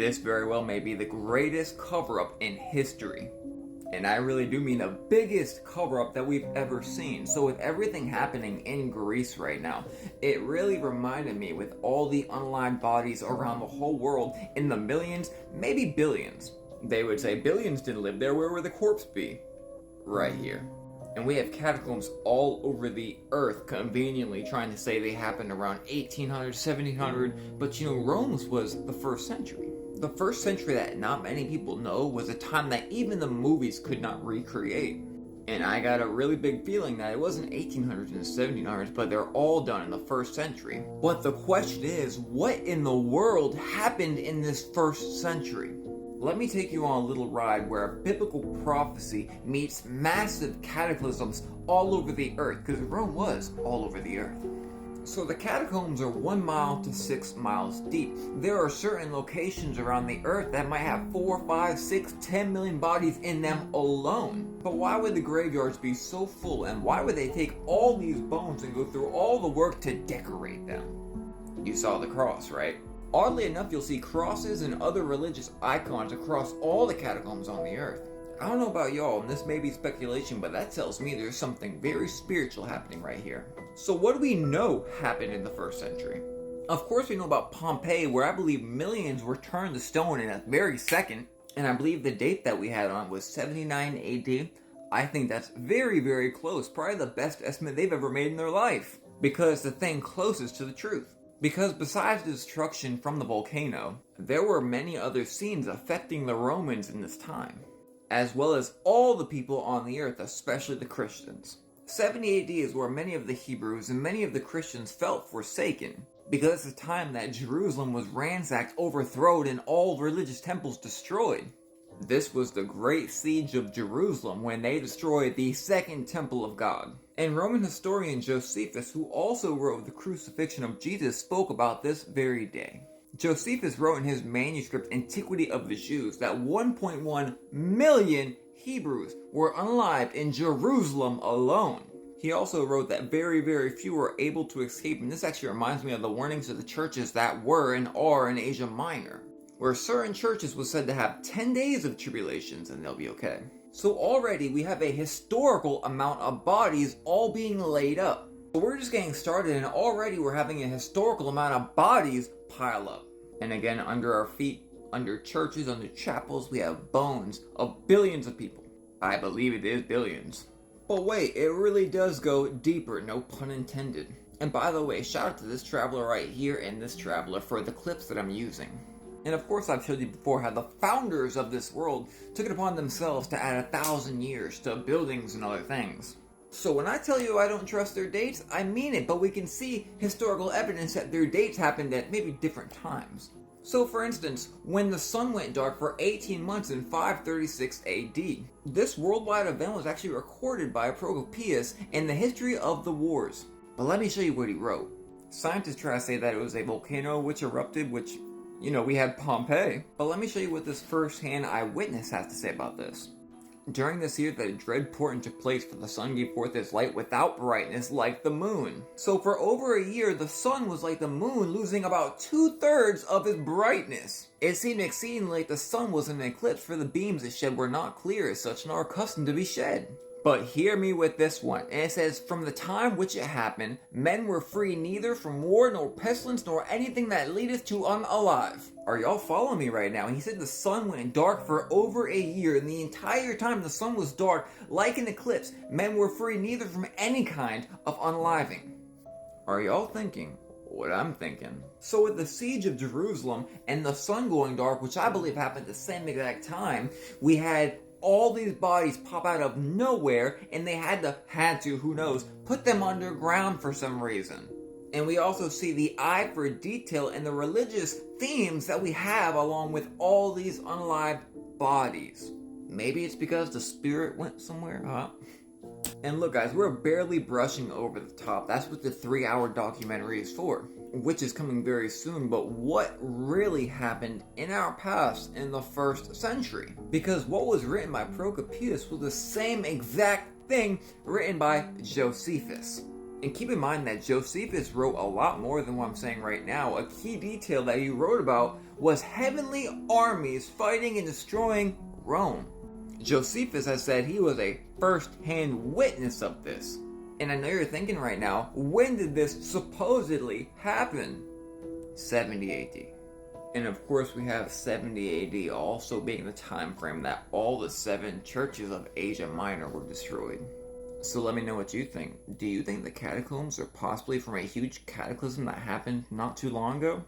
This very well may be the greatest cover-up in history. And I really do mean the biggest cover-up that we've ever seen. So with everything happening in Greece right now, it really reminded me, with all the unalive bodies around the whole world in the millions, maybe billions. They would say billions didn't live there, where would the corpse be? Right here. And we have catacombs all over the earth, conveniently trying to say they happened around 1800, 1700, but Rome was the first century. The first century that not many people know was a time that even the movies could not recreate. And I got a really big feeling that it wasn't 1800s and 1700s, but they're all done in the first century. But the question is, what in the world happened in this first century? Let me take you on a little ride where a biblical prophecy meets massive cataclysms all over the earth, because Rome was all over the earth. So the catacombs are 1 mile to 6 miles deep. There are certain locations around the earth that might have 4, 5, 6, 10 million bodies in them alone. But why would the graveyards be so full, and why would they take all these bones and go through all the work to decorate them? You saw the cross, right? Oddly enough, you'll see crosses and other religious icons across all the catacombs on the earth. I don't know about y'all, and this may be speculation, but that tells me there's something very spiritual happening right here. So what do we know happened in the first century? Of course we know about Pompeii, where I believe millions were turned to stone in a very second, and I believe the date that we had on was 79 AD. I think that's very, very close, probably the best estimate they've ever made in their life, because the thing closest to the truth. Because besides the destruction from the volcano, there were many other scenes affecting the Romans in this time, as well as all the people on the earth, especially the Christians. 70 AD is where many of the Hebrews and many of the Christians felt forsaken, because it's the time that Jerusalem was ransacked, overthrown, and all religious temples destroyed. This was the Great Siege of Jerusalem, when they destroyed the second temple of God. And Roman historian Josephus, who also wrote the crucifixion of Jesus, spoke about this very day. Josephus wrote in his manuscript Antiquity of the Jews that 1.1 million Hebrews were unalived in Jerusalem alone. He also wrote that very, very few were able to escape, and this actually reminds me of the warnings of the churches that were and are in Asia Minor, where certain churches was said to have 10 days of tribulations and they'll be okay. So already we have a historical amount of bodies all being laid up. So we're just getting started, and already we're having a historical amount of bodies pile up. And again, under our feet, under churches, under chapels, we have bones of billions of people. I believe it is billions. But wait, it really does go deeper, no pun intended. And by the way, shout out to this traveler right here and this traveler for the clips that I'm using. And of course, I've showed you before how the founders of this world took it upon themselves to add 1,000 years to buildings and other things. So when I tell you I don't trust their dates, I mean it, but we can see historical evidence that their dates happened at maybe different times. So for instance, when the sun went dark for 18 months in 536 AD, this worldwide event was actually recorded by Procopius in the History of the Wars. But let me show you what he wrote. Scientists try to say that it was a volcano which erupted, which, we had Pompeii. But let me show you what this first-hand eyewitness has to say about this. During this year, the dread portent took place, for the sun gave forth its light without brightness, like the moon. So for over a year, the sun was like the moon, losing about 2/3 of its brightness. It seemed exceedingly like the sun was in an eclipse, for the beams it shed were not clear as such, nor accustomed to be shed. But hear me with this one, and it says, from the time which it happened, men were free neither from war, nor pestilence, nor anything that leadeth to unalive. Are y'all following me right now? And he said the sun went dark for over a year, and the entire time the sun was dark, like an eclipse, men were free neither from any kind of unaliving. Are y'all thinking what I'm thinking? So with the siege of Jerusalem and the sun going dark, which I believe happened at the same exact time, we had all these bodies pop out of nowhere, and they had to, who knows, put them underground for some reason. And we also see the eye for detail and the religious themes that we have along with all these unalived bodies. Maybe it's because the spirit went somewhere, huh? And look guys, we're barely brushing over the top. That's what the 3-hour documentary is for, which is coming very soon. But what really happened in our past in the first century? Because what was written by Procopius was the same exact thing written by Josephus. And keep in mind that Josephus wrote a lot more than what I'm saying right now. A key detail that he wrote about was heavenly armies fighting and destroying Rome. Josephus has said he was a first-hand witness of this. And I know you're thinking right now, when did this supposedly happen? 70 AD. And of course we have 70 AD also being the time frame that all the 7 churches of Asia Minor were destroyed. So let me know what you think. Do you think the catacombs are possibly from a huge cataclysm that happened not too long ago?